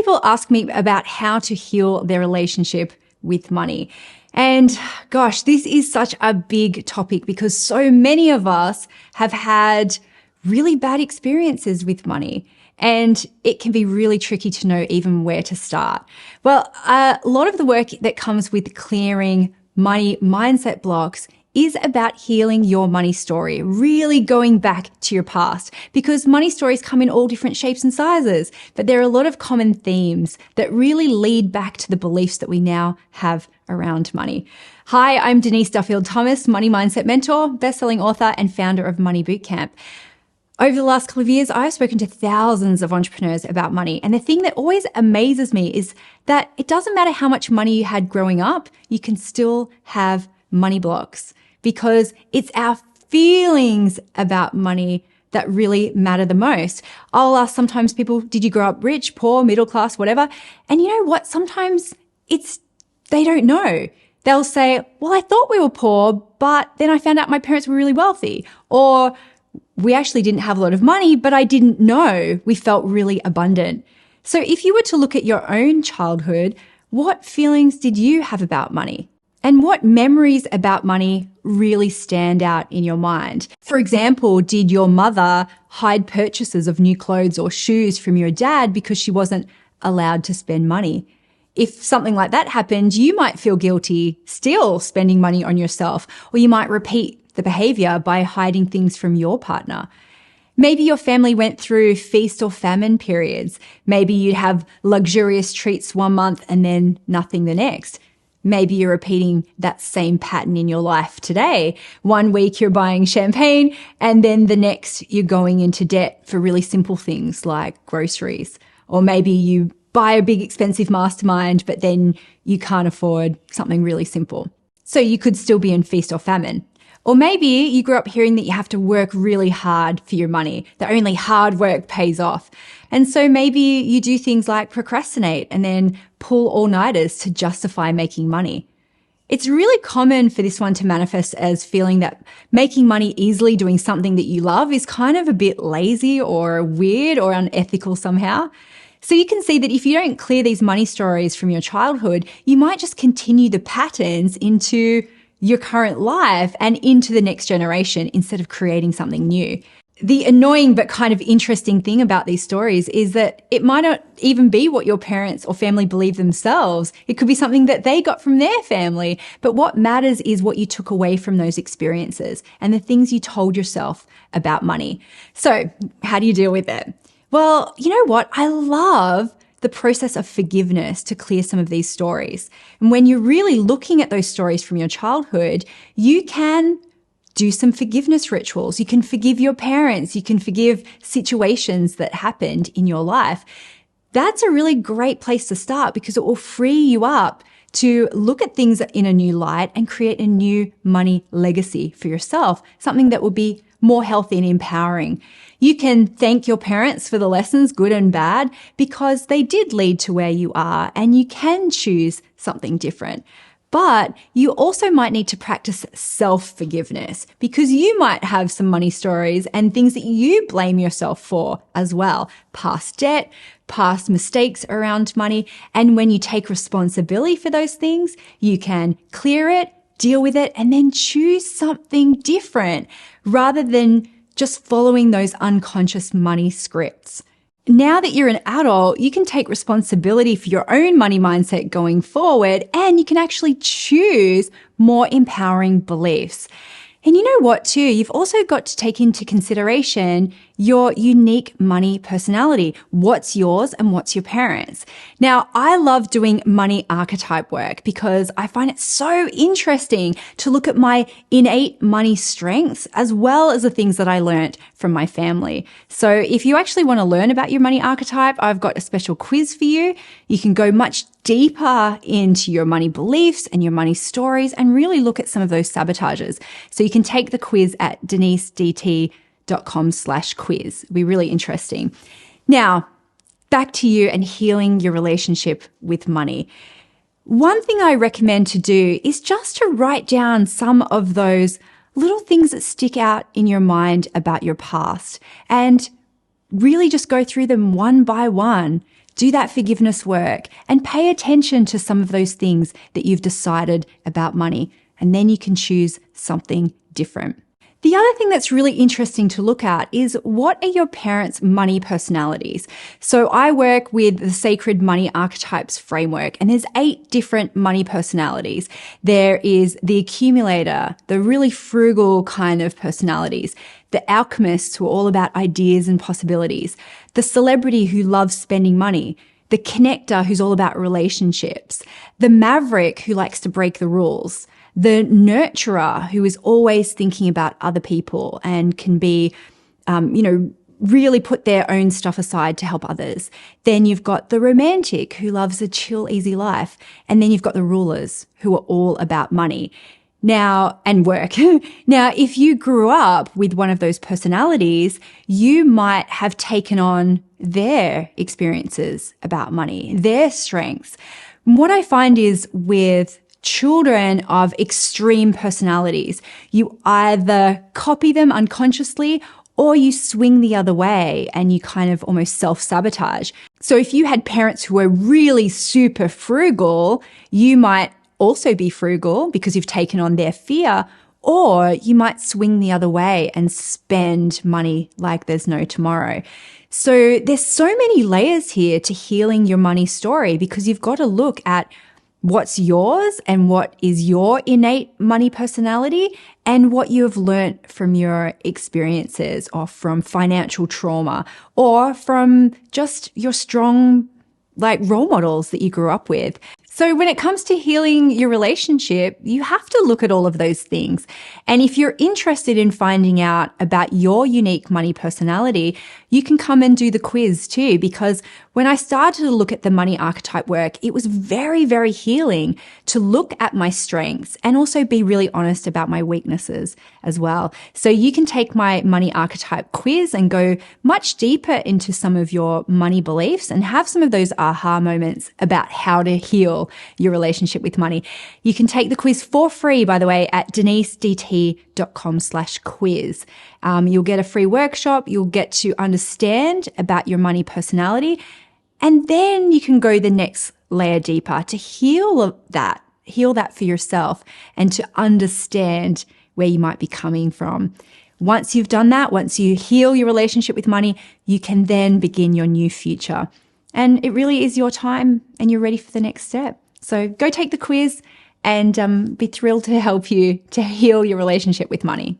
people ask me about how to heal their relationship with money. And gosh, this is such a big topic because so many of us have had really bad experiences with money. And it can be really tricky to know even where to start. Well, a lot of the work that comes with clearing money mindset blocks is about healing your money story, really going back to your past, because money stories come in all different shapes and sizes, but there are a lot of common themes that really lead back to the beliefs that we now have around money. Hi, I'm Denise Duffield-Thomas, money mindset mentor, best-selling author, and founder of Money Bootcamp. Over the last couple of years, I've spoken to thousands of entrepreneurs about money. And the thing that always amazes me is that it doesn't matter how much money you had growing up, you can still have money blocks because it's our feelings about money that really matter the most. I'll ask sometimes people, did you grow up rich, poor, middle class, whatever? And you know what? Sometimes they don't know. They'll say, well, I thought we were poor, but then I found out my parents were really wealthy. Or we actually didn't have a lot of money, but I didn't know. We felt really abundant. So if you were to look at your own childhood, what feelings did you have about money? And what memories about money really stand out in your mind? For example, did your mother hide purchases of new clothes or shoes from your dad because she wasn't allowed to spend money? If something like that happened, you might feel guilty still spending money on yourself, or you might repeat the behavior by hiding things from your partner. Maybe your family went through feast or famine periods. Maybe you'd have luxurious treats one month and then nothing the next. Maybe you're repeating that same pattern in your life today. One week you're buying champagne and then the next you're going into debt for really simple things like groceries. Or maybe you buy a big expensive mastermind, but then you can't afford something really simple. So you could still be in feast or famine. Or maybe you grew up hearing that you have to work really hard for your money, that only hard work pays off. And so maybe you do things like procrastinate and then pull all-nighters to justify making money. It's really common for this one to manifest as feeling that making money easily doing something that you love is kind of a bit lazy or weird or unethical somehow. So you can see that if you don't clear these money stories from your childhood, you might just continue the patterns into your current life and into the next generation instead of creating something new. The annoying but kind of interesting thing about these stories is that it might not even be what your parents or family believe themselves. It could be something that they got from their family. But what matters is what you took away from those experiences and the things you told yourself about money. So how do you deal with it? Well, you know what? I love the process of forgiveness to clear some of these stories. And when you're really looking at those stories from your childhood, you can do some forgiveness rituals. You can forgive your parents. You can forgive situations that happened in your life. That's a really great place to start because it will free you up to look at things in a new light and create a new money legacy for yourself, something that will be more healthy and empowering. You can thank your parents for the lessons, good and bad, because they did lead to where you are, and you can choose something different. But you also might need to practice self-forgiveness because you might have some money stories and things that you blame yourself for as well. Past debt, past mistakes around money. And when you take responsibility for those things, you can clear it, deal with it, and then choose something different rather than just following those unconscious money scripts. Now that you're an adult, you can take responsibility for your own money mindset going forward, and you can actually choose more empowering beliefs. And you know what too? You've also got to take into consideration your unique money personality. What's yours and what's your parents'? Now, I love doing money archetype work because I find it so interesting to look at my innate money strengths as well as the things that I learned from my family. So if you actually want to learn about your money archetype, I've got a special quiz for you. You can go much deeper into your money beliefs and your money stories and really look at some of those sabotages. So you can take the quiz at denisedt.com/quiz. It'll be really interesting. Now, back to you and healing your relationship with money. One thing I recommend to do is just to write down some of those little things that stick out in your mind about your past and really just go through them one by one do that forgiveness work and pay attention to some of those things that you've decided about money. And then you can choose something different. The other thing that's really interesting to look at is, what are your parents' money personalities? So I work with the Sacred Money Archetypes framework, and there's 8 different money personalities. There is the accumulator, the really frugal kind of personalities, the alchemists who are all about ideas and possibilities, the celebrity who loves spending money, the connector who's all about relationships, the maverick who likes to break the rules, the nurturer who is always thinking about other people and can be, really put their own stuff aside to help others. Then you've got the romantic who loves a chill, easy life. And then you've got the rulers who are all about money. Now, and work. Now, if you grew up with one of those personalities, you might have taken on their experiences about money, their strengths. What I find is, with children of extreme personalities, you either copy them unconsciously or you swing the other way and you kind of almost self-sabotage. So if you had parents who were really super frugal, you might also be frugal because you've taken on their fear, or you might swing the other way and spend money like there's no tomorrow. So there's so many layers here to healing your money story, because you've got to look at what's yours and what is your innate money personality, and what you have learnt from your experiences, or from financial trauma, or from just your strong role models that you grew up with. So when it comes to healing your relationship, you have to look at all of those things. And if you're interested in finding out about your unique money personality, you can come and do the quiz too, because when I started to look at the money archetype work, it was very, very healing to look at my strengths and also be really honest about my weaknesses as well. So you can take my money archetype quiz and go much deeper into some of your money beliefs and have some of those aha moments about how to heal your relationship with money. You can take the quiz for free, by the way, at denisedt.com/quiz. You'll get a free workshop. You'll get to understand about your money personality. And then you can go the next layer deeper to heal that for yourself and to understand where you might be coming from. Once you've done that, once you heal your relationship with money, you can then begin your new future. And it really is your time and you're ready for the next step. So go take the quiz and be thrilled to help you to heal your relationship with money.